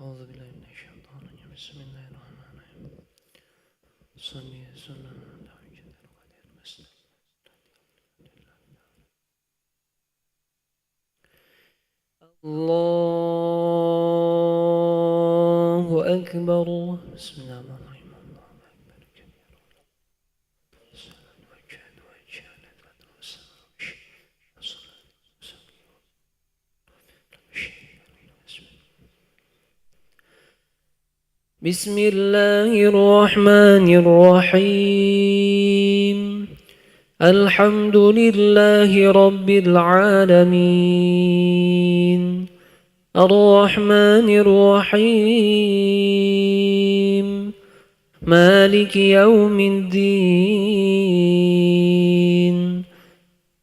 أعوذ بالله من الشيطان الرجيم بسم الله الرحمن الرحيم صلي وسلم على وجه القدير المسلم الله أكبر بسم الله الرحمن الرحيم الله أكبر كبير الصلاة والجهاد والجهاد والسلام والصلاة بسم الله الرحمن الرحيم الحمد لله رب العالمين الرحمن الرحيم مالك يوم الدين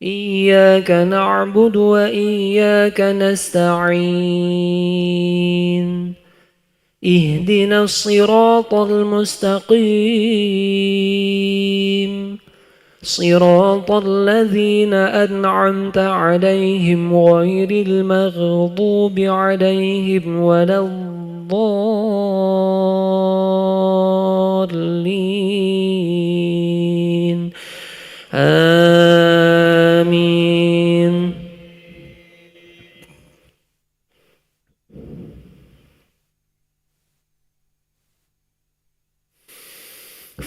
إياك نعبد وإياك نستعين اهدنا الصراط المستقيم صراط الذين أنعمت عليهم غير المغضوب عليهم ولا الضالين آمين.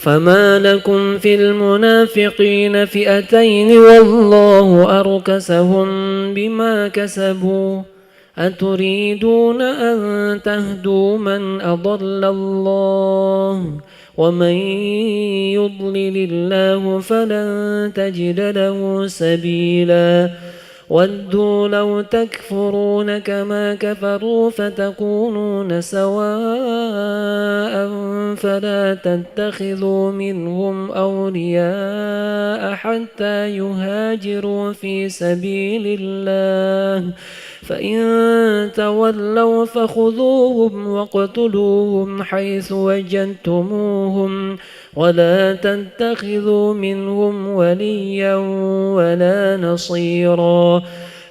فما لكم في المنافقين فئتين والله أركسهم بما كسبوا أتريدون أن تهدوا من أضل الله ومن يضلل الله فلن تجد له سبيلا ودوا لو تكفرون كما كفروا فتكونون سواء فلا تتخذوا منهم أولياء حتى يهاجروا في سبيل الله فإن تولوا فخذوهم واقتلوهم حيث وجدتموهم ولا تتخذوا منهم وليا ولا نصيرا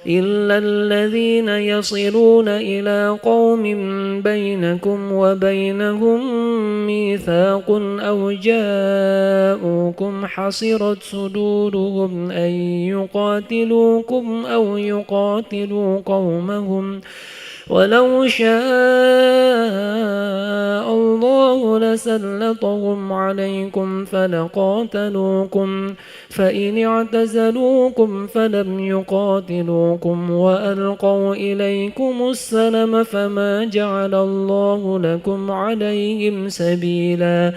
إلا الذين يصلون إلى قوم بينكم وبينهم ميثاق أو جاءوكم حصرت صدورهم أن يقاتلوكم أو يقاتلوا قومهم ولو شاء الله لسلطهم عليكم فلقاتلوكم فإن اعتزلوكم فلم يقاتلوكم وألقوا إليكم السلم فما جعل الله لكم عليهم سبيلا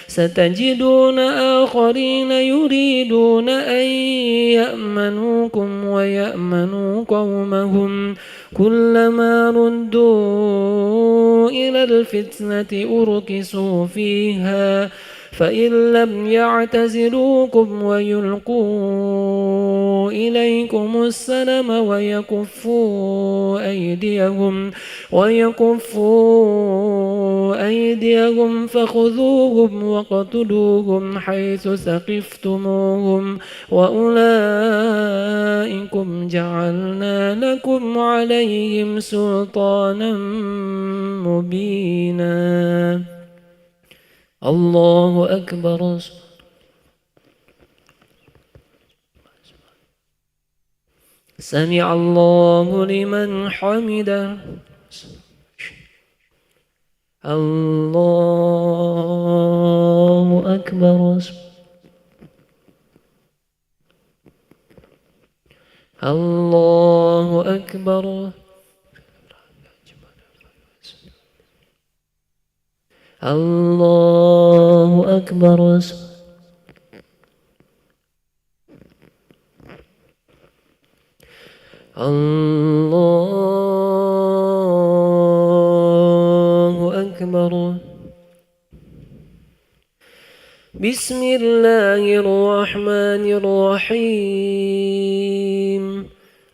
ستجدون آخرين يريدون أن يأمنوكم ويأمنوا قومهم كلما ردوا إلى الفتنة أركسوا فيها فإن لم يعتزلوكم ويلقوا إليكم السلم ويكفوا أيديهم فخذوهم واقتلوهم حيث ثقفتموهم وأولئكم جعلنا لكم عليهم سلطانا مبينا. الله أكبر. سمع الله لمن حمده. الله أكبر. الله أكبر. الله أكبر. الله أكبر. بسم الله الرحمن الرحيم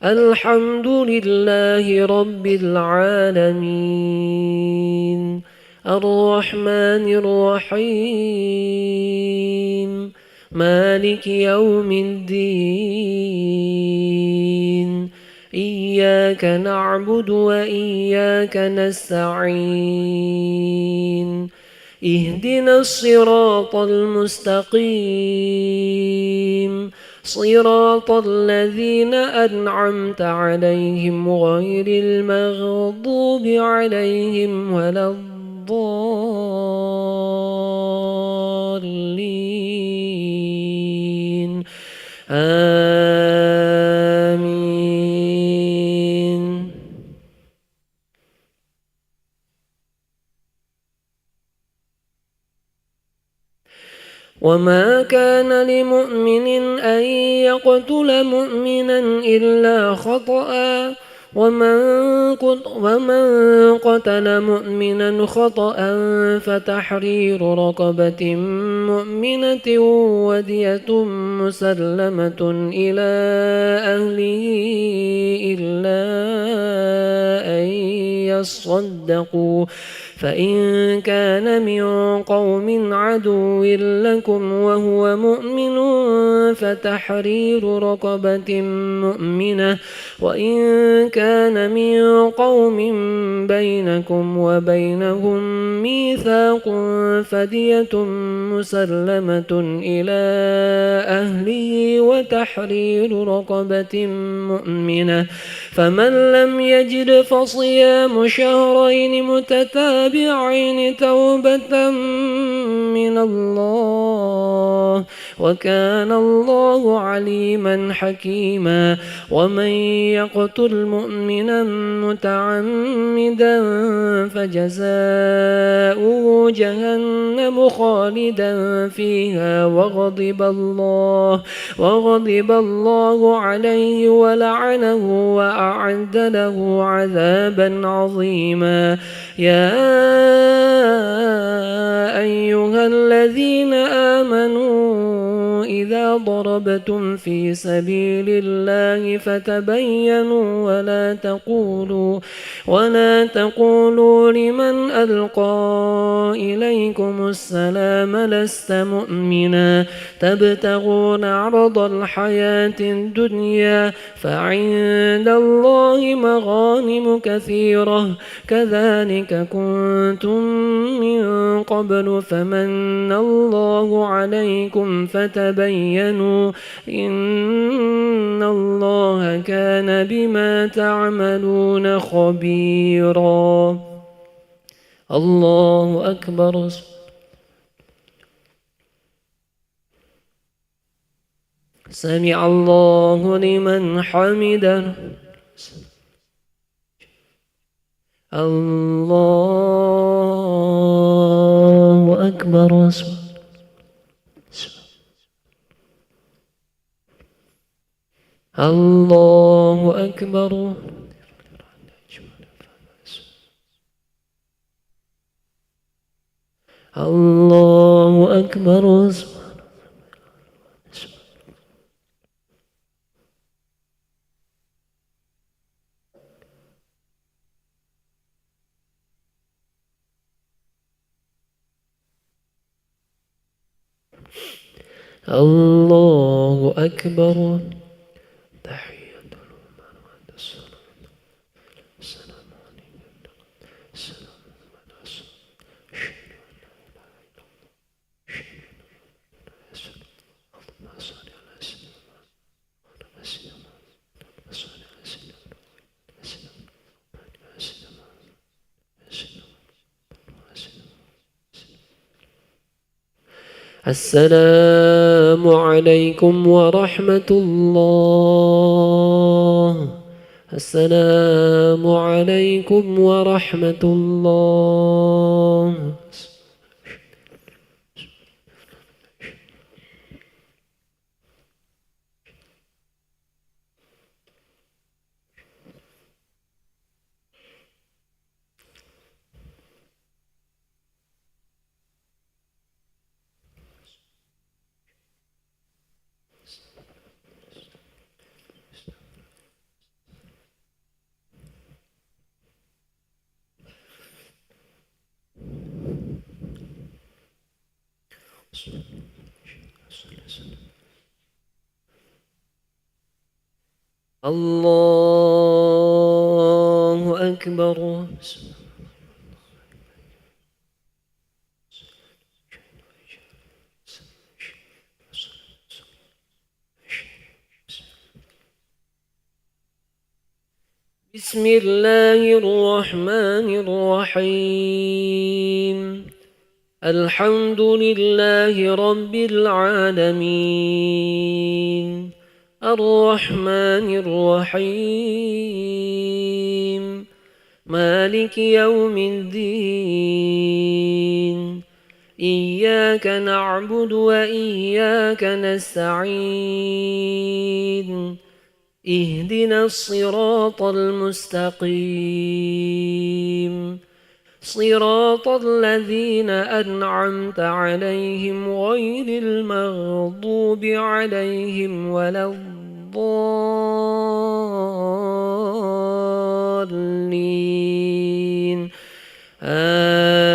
الحمد لله رب العالمين الرحمن الرحيم مالك يوم الدين إياك نعبد وإياك نستعين اهدنا الصراط المستقيم صراط الذين أنعمت عليهم غير المغضوب عليهم ولا الضالين آمين. وما كان لمؤمن أن يقتل مؤمنا إلا خطأ ومن قتل مؤمنا خطأ فتحرير رقبة مؤمنة ودية مسلمة إلى أهله إلا أن يصدقوا فإن كان من قوم عدو لكم وهو مؤمن فتحرير رقبة مؤمنة وإن كان من قوم بينكم وبينهم ميثاق فدية مسلمة إلى أهله وتحرير رقبة مؤمنة فمن لم يجد فصيام شهرين متتابعين توبة من الله وكان الله عليما حكيما ومن يقتل مؤمنا متعمدا فجزاؤه جهنم خالدا فيها وغضب الله عليه ولعنه وأعد له عذابا عظيما يا أيها الذين آمنوا إذا ضربتم في سبيل الله فتبينوا ولا تقولوا لمن ألقى إليكم السلام لست مؤمنا تبتغون عرض الحياة الدنيا فعند الله مغانم كثيرة كذلك كنتم من قبل فمن الله عليكم فتبينوا إن الله كان بما تعملون خبيرا. الله أكبر. سمع الله لمن حمده. الله أكبر. الله أكبر. الله أكبر. الله أكبر. تحية المرء السلام عليكم السلام السلام عليكم ورحمة الله. السلام عليكم ورحمة الله. الله بسم الله الرحمن الرحيم الحمد لله رب العالمين الرحمن الرحيم مالك يوم الدين إياك نعبد وإياك نستعين اهدنا الصراط المستقيم صراط الذين أنعمت عليهم غير المغضوب عليهم ولا الضالين آمين.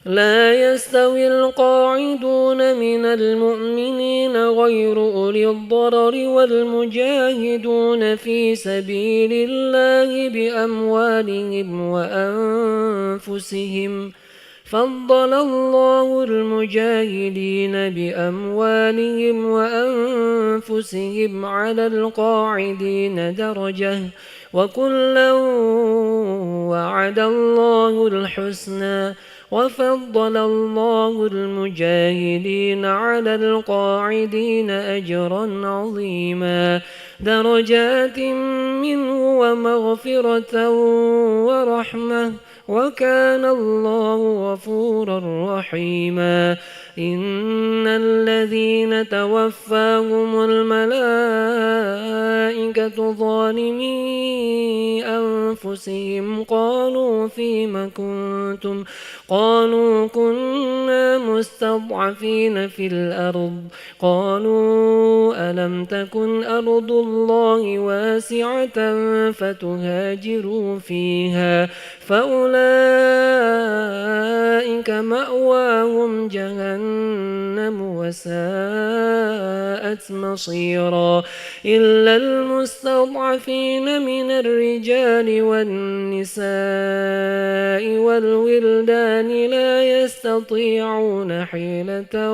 لا يستوي القاعدون من المؤمنين غير أولي الضرر والمجاهدون في سبيل الله بأموالهم وأنفسهم فضل الله المجاهدين بأموالهم وأنفسهم على القاعدين درجة وكلا وعد الله الحسنى وفضل الله المجاهدين على القاعدين أجرا عظيما درجات منه ومغفرة ورحمة وكان الله غفورا رحيما. إن الذين توفاهم الملائكة ظالمي أنفسهم قالوا فيم كنتم قالوا كنا مستضعفين في الأرض قالوا ألم تكن أرض الله واسعة فتهاجروا فيها فأولئك مأواهم جهنم وساءت مصيرا إلا المستضعفين من الرجال والنساء والولدان لا يستطيعون حيلة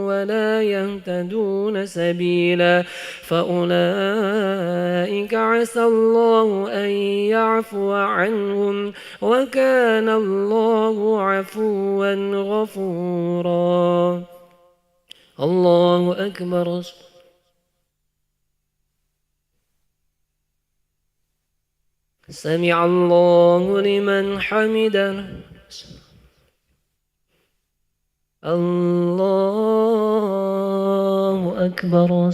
ولا يهتدون سبيلا فأولئك عسى الله أن يعفو عنهم وكان الله عفوا غفورا. الله أكبر. سمع الله لمن حمده. الله أكبر.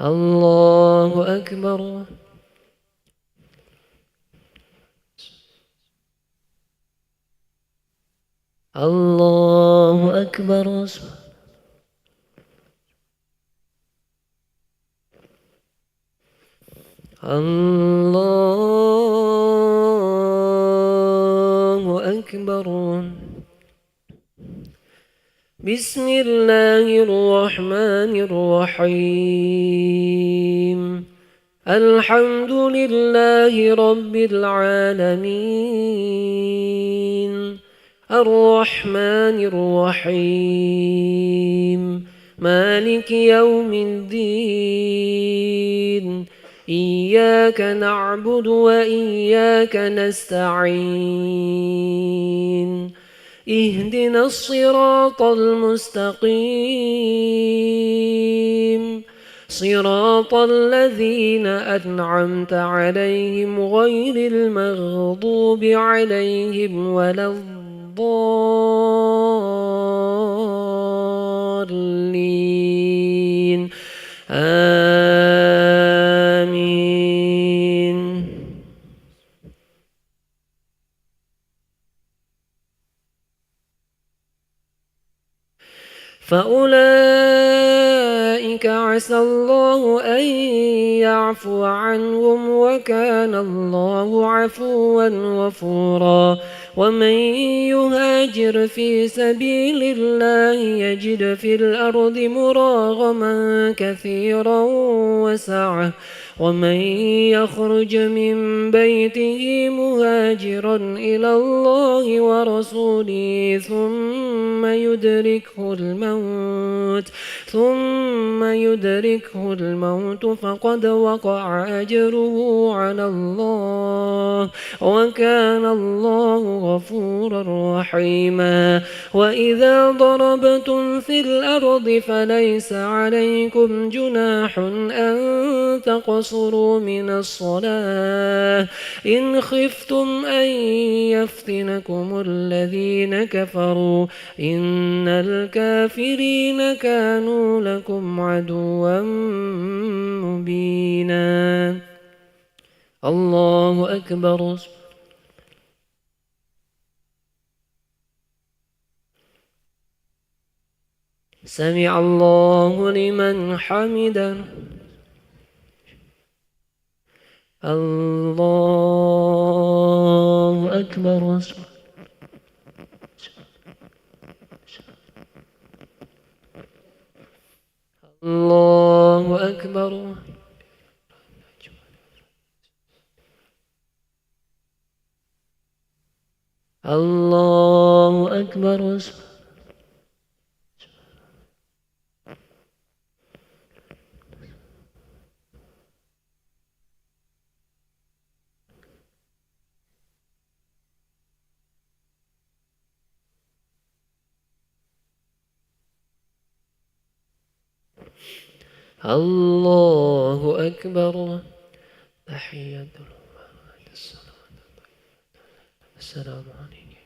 الله أكبر. الله أكبر. الله أكبر. بسم الله الرحمن الرحيم الحمد لله رب العالمين الرحمن الرحيم مالك يوم الدين إياك نعبد وإياك نستعين اهدنا الصراط المستقيم صراط الذين أنعمت عليهم غير المغضوب عليهم ولا الضالين آمين. فأولئك أولئك عسى الله أن يعفو عنهم وكان الله عفوا غفورا ومن يهاجر في سبيل الله يجد في الأرض مراغما كثيرا وسعة ومن يخرج من بيته مهاجرا إلى الله ورسوله ثم يدركه الموت فقد وقع أجره على الله وكان الله غفورا رحيما وإذا ضربتم في الأرض فليس عليكم جناح أن تقصروا من الصلاة إن خفتم أن يفتنكم الذين كفروا إن الكافرين كانوا لكم عدوا مبينا الله أكبر سمع الله لمن حمده الله أكبر الله أكبر الله أكبر الله أكبر تحية السلام عليك السلام عليك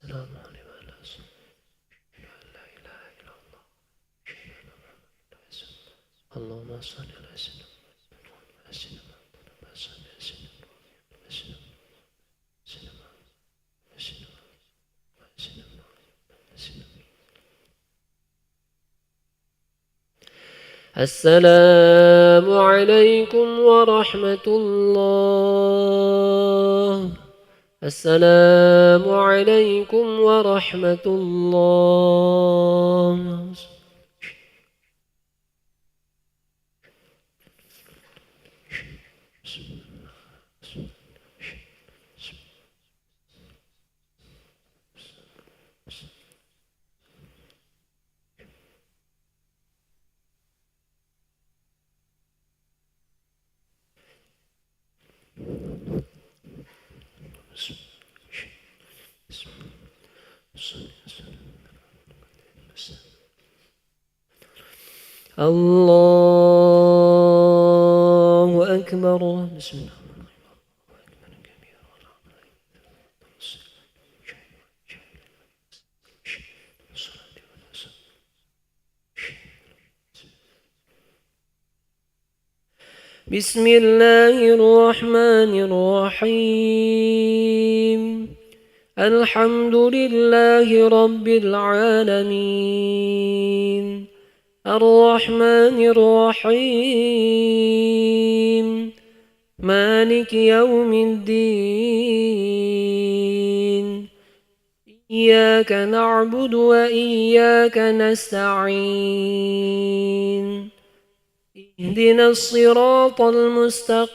لا إله إلا الله اللهم صل على سيدنا السلام عليكم ورحمة الله السلام عليكم ورحمة الله الله أكبر بسم الله بسم الله الرحمن الرحيم الحمد لله رب العالمين الرحمن الرحيم مالك يوم الدين إياك نعبد وإياك نستعين اهدنا الصراط المستقيم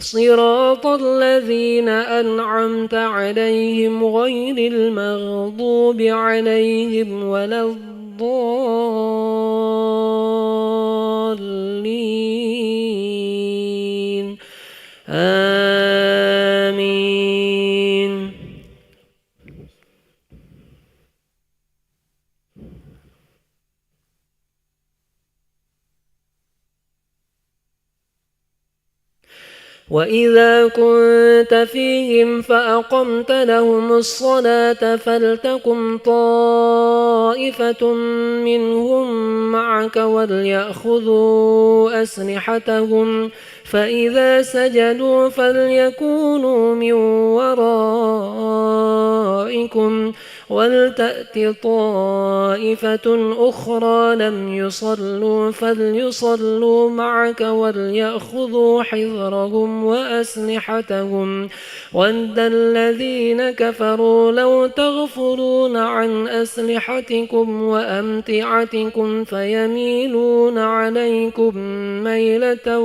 صراط الذين أنعمت عليهم غير المغضوب عليهم ولا الضالين آمين وإذا كنت فيهم فأقمت لهم الصلاة فلتقم طائفة منهم معك وليأخذوا أسلحتهم فإذا سجدوا فليكونوا من ورائكم ولتأت طائفة أخرى لم يصلوا فليصلوا معك وليأخذوا حذرهم وأسلحتهم ود الذين كفروا لو تغفلون عن أسلحتكم وأمتعتكم فيميلون عليكم ميلة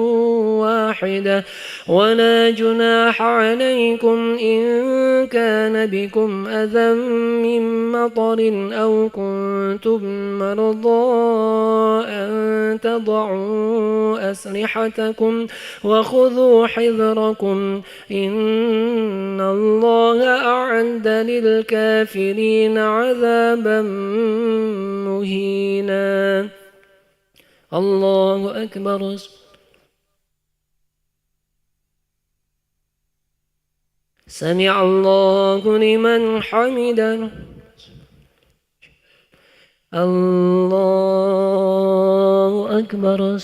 واحدة ولا جناح عليكم إن كان بكم أذى من مطر أو كنتم مرضى أن تضعوا أسلحتكم وخذوا حذركم إن الله أعد للكافرين عذابا مهينا. الله أكبر. سمع الله لمن حمده. الله أكبر.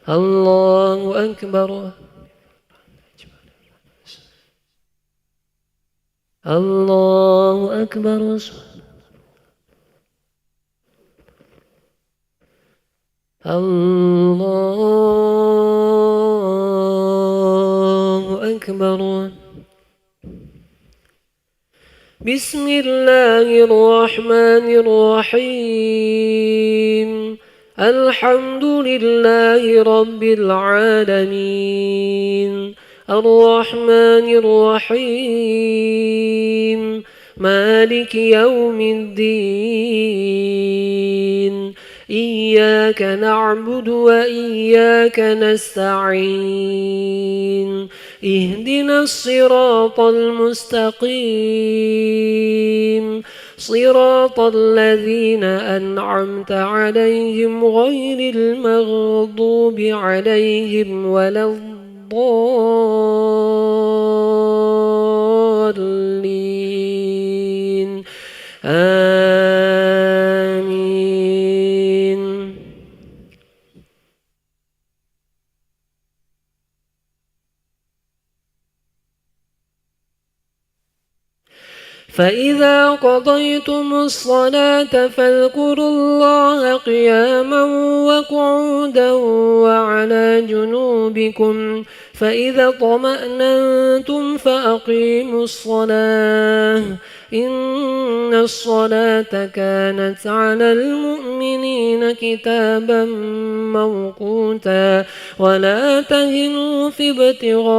الله أكبر. الله أكبر. الله أكبر. بسم الله الرحمن الرحيم. الحمد لله رب العالمين الرحمن الرحيم مالك يوم الدين إياك نعبد وإياك نستعين اهدنا الصراط المستقيم صراط الذين أنعمت عليهم غير المغضوب عليهم ولا الضالين آمين. فإذا قضيتم الصلاة فاذكروا الله قياما وقعودا وعلى جنوبكم فإذا اطمأننتم فأقيموا الصلاة إن الصلاة كانت على المؤمنين كتابا موقوتا ولا تهنوا في ابتغاء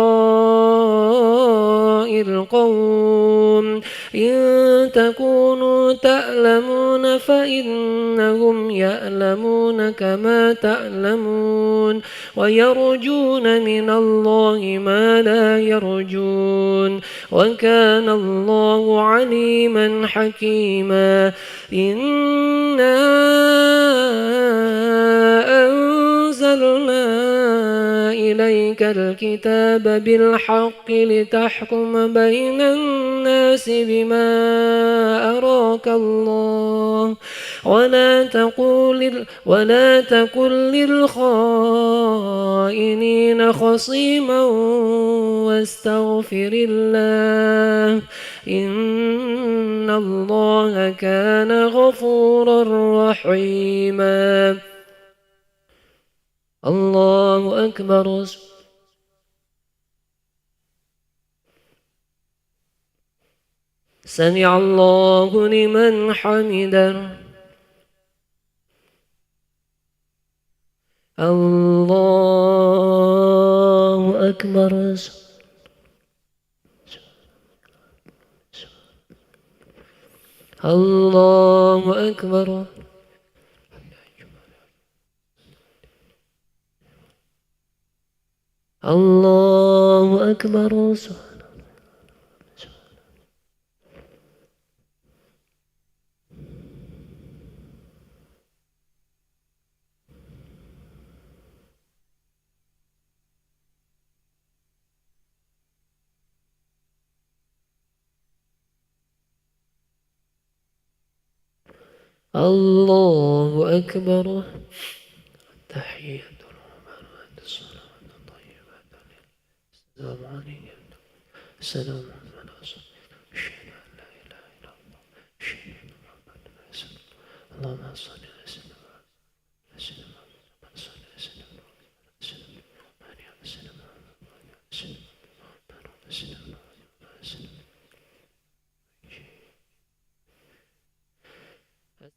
القوم إن تكونوا تألمون فإنهم يألمون كما تألمون ويرجون من الله ما لا يرجون وكان الله عليما حكيما. إنا أنزلنا إليك الكتاب بالحق لتحكم بين الناس بما أراك الله ولا تكن للخائنين خصيما واستغفر الله إن الله كان غفورا رحيما. الله أكبر. سمع الله لمن حمده. الله أكبر. الله أكبر. الله أكبر. الله أكبر. تحية المباركة الصلاة الطيبة السلام عليكم السلام على رسول أشهد أن لا إله إلا الله أشهد أن محمدا رسول الله اللهم صل على سيدنا محمد صل على سيدنا محمد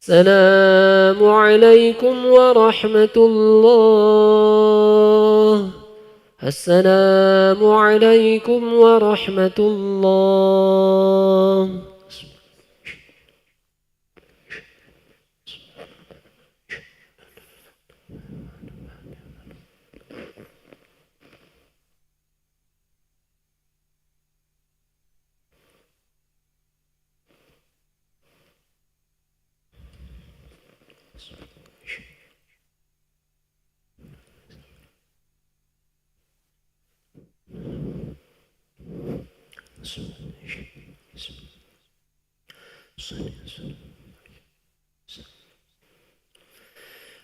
السلام عليكم ورحمة الله. السلام عليكم ورحمة الله.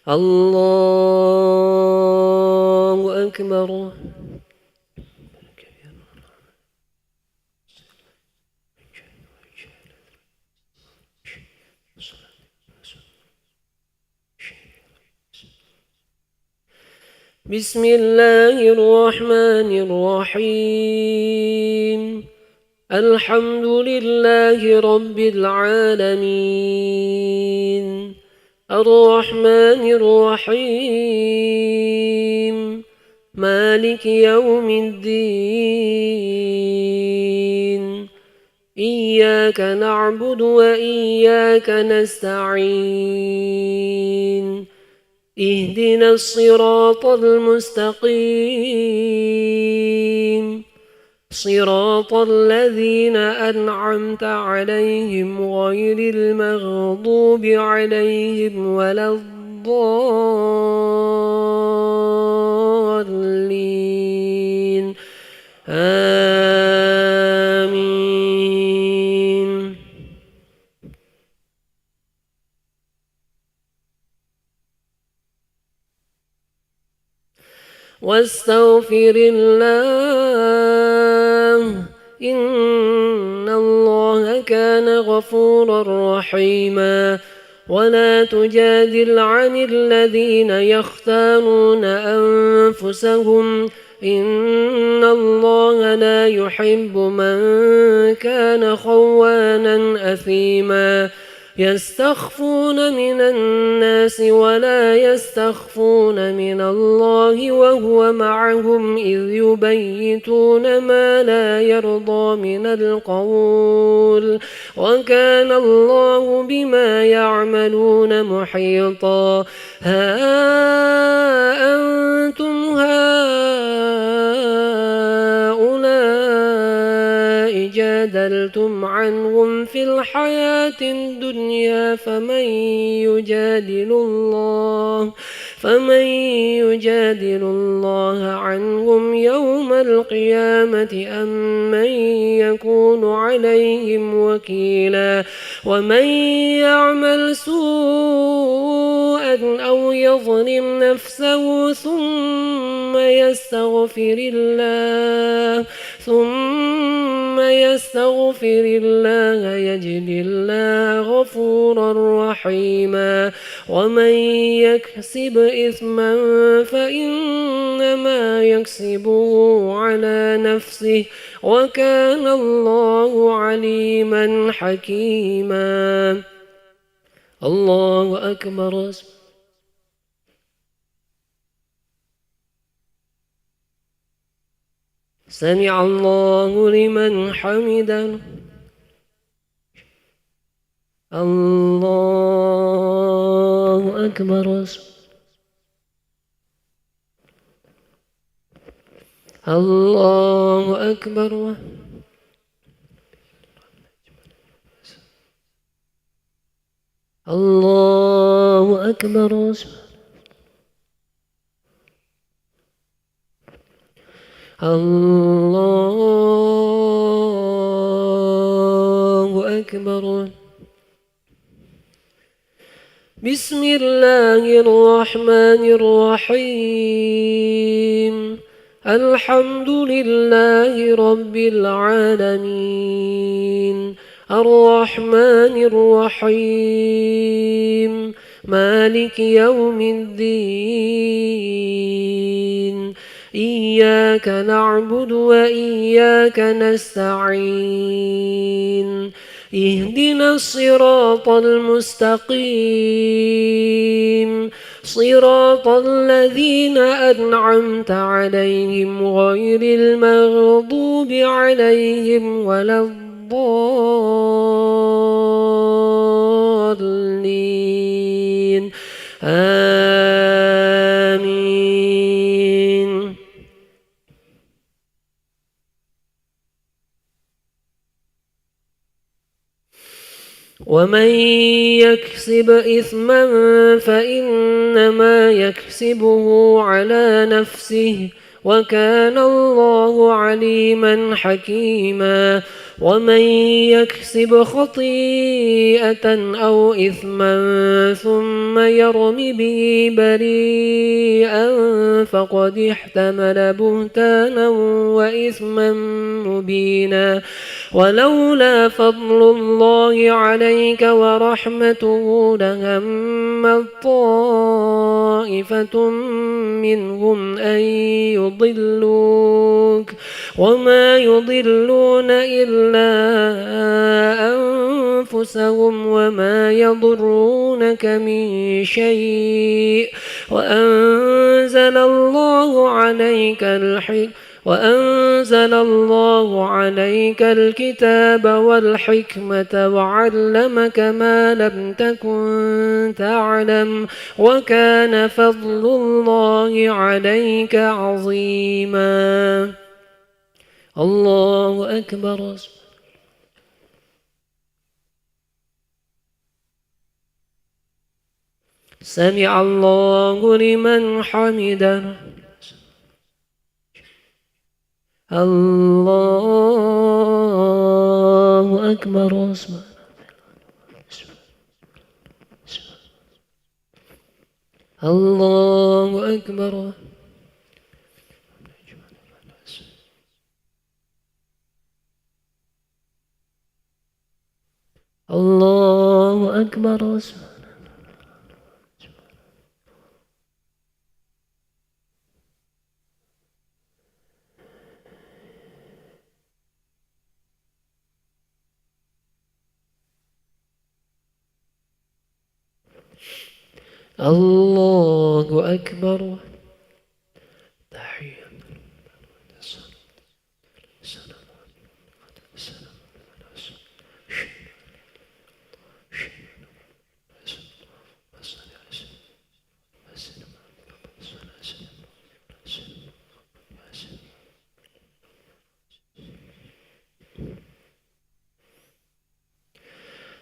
الله أكبر. بسم الله الرحمن الرحيم. الحمد لله رب العالمين الرحمن الرحيم مالك يوم الدين إياك نعبد وإياك نستعين اهدنا الصراط المستقيم صراط الذين أنعمت عليهم غير المغضوب عليهم ولا الضالين آمين. واستغفر الله إن الله كان غفورا رحيما. ولا تجادل عن الذين يختانون أنفسهم إن الله لا يحب من كان خوانا أثيما. يستخفون من الناس ولا يستخفون من الله وهو معهم إذ يبيتون ما لا يرضى من القول وكان الله بما يعملون محيطا. ها أنتم هؤلاء جادلتم عنهم في الحياة الدنيا فمن يجادل الله عنهم يوم القيامة أم من يكون عليهم وكيلا. ومن يعمل سوءا أو يظلم نفسه ثم يستغفر الله يجد الله غفورا رحيما. ومن يكسب إثما فإنما يكسبه على نفسه وكان الله عليما حكيما. الله أكبر. سمع الله لمن حمده. الله أكبر. الله أكبر. الله أكبر. الله أكبر. بسم الله الرحمن الرحيم الحمد لله رب العالمين الرحمن الرحيم مالك يوم الدين إياك نعبد وإياك نستعين اهدنا الصراط المستقيم صراط الذين أنعمت عليهم غير المغضوب عليهم ولا الضالين آمين. ومن يكسب إثما فإنما يكسبه على نفسه وكان الله عليما حكيما. ومن يكسب خطيئة أو إثما ثم يرم به بريئا فقد احتمل بهتانا وإثما مبينا. ولولا فضل الله عليك ورحمته لهم طائفة منهم أن يضلوك وما يضلون إلا أنفسهم وما يضرونك من شيء وأنزل الله عليك الكتاب والحكمة وعلمك ما لم تكن تعلم وكان فضل الله عليك عظيما. الله أكبر. سمع الله لمن حمده. الله أكبر. الله أكبر. الله أكبر. الله أكبر. تحية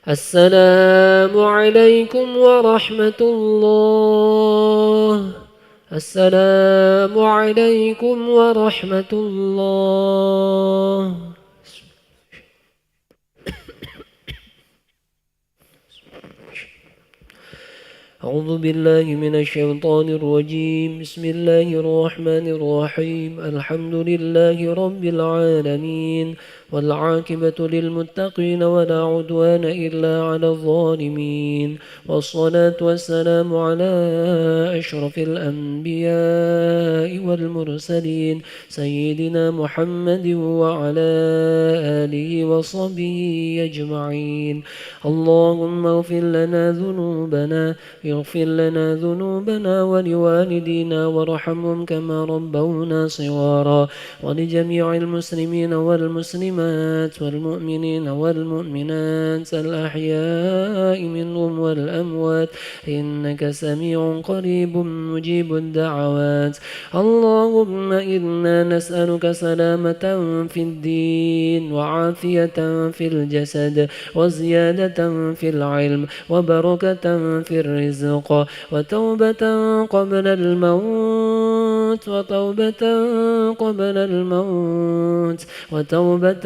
السلام عليكم ورحمة الله. السلام عليكم ورحمة الله. أعوذ بالله من الشيطان الرجيم. بسم الله الرحمن الرحيم. الحمد لله رب العالمين والعاقبة للمتقين ولا عدوان إلا على الظالمين والصلاة والسلام على أشرف الأنبياء والمرسلين سيدنا محمد وعلى آله وصحبه أجمعين. اللهم اغفر لنا ذنوبنا ولوالدينا وارحمهم كما ربونا صغارا ولجميع المسلمين والمسلمات والمؤمنين والمؤمنات الأحياء منهم والأموات إنك سميع قريب مجيب الدعوات. اللهم إنا نسألك سلامة في الدين وعافية في الجسد وزيادة في العلم وبركة في الرزق وتوبة قبل الموت قبل الموت وتوبة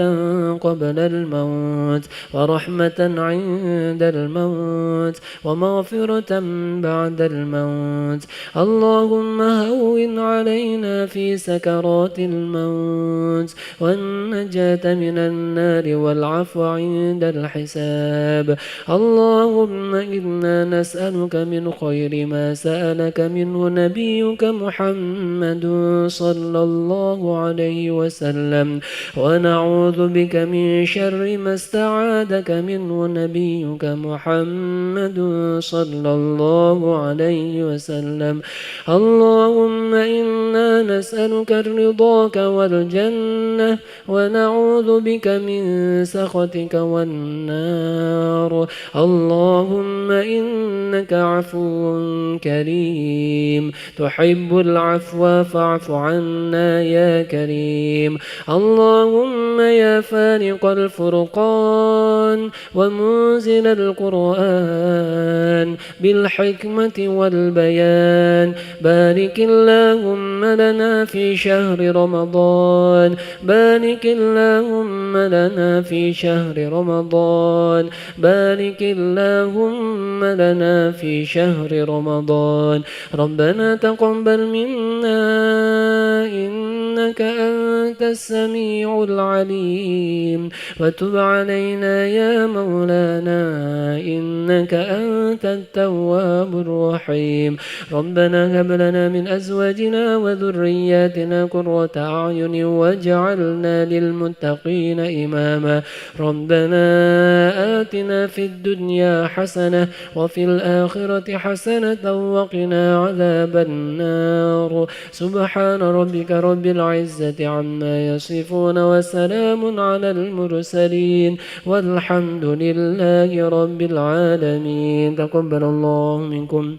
قبل الموت ورحمة عند الموت ومغفرة بعد الموت. اللهم هون علينا في سكرات الموت والنجاة من النار والعفو عند الحساب. اللهم إنا نسألك من خير ما سألك منه نبيك محمد صلى الله عليه وسلم ونعوذ بك من شر ما استعاذك منه نبيك محمد صلى الله عليه وسلم. اللهم إنا نسألك رضاك والجنة ونعوذ بك من سخطك والنار. اللهم إنك عفو كريم تحب العفو فاعف عنا يا كريم. اللهم يا فارق الفرقان ومنزل القرآن بالحكمة والبيان بارك اللهم لنا في شهر رمضان بارك اللهم لنا في شهر رمضان بارك اللهم لنا في شهر رمضان. ربنا تقبل منا إنك أنت السميع العليم وتب علينا يا مولانا إنك أنت التواب الرحيم. ربنا هب لنا من أزواجنا وذرياتنا قرة أعين واجعلنا للمتقين إماما. ربنا آتنا في الدنيا حسنة وفي الآخرة حسنة وقنا عذاب النار. سبحان ربك رب العزة عما يصفون وسلام على المرسلين والحمد لله رب العالمين. تقبل الله منكم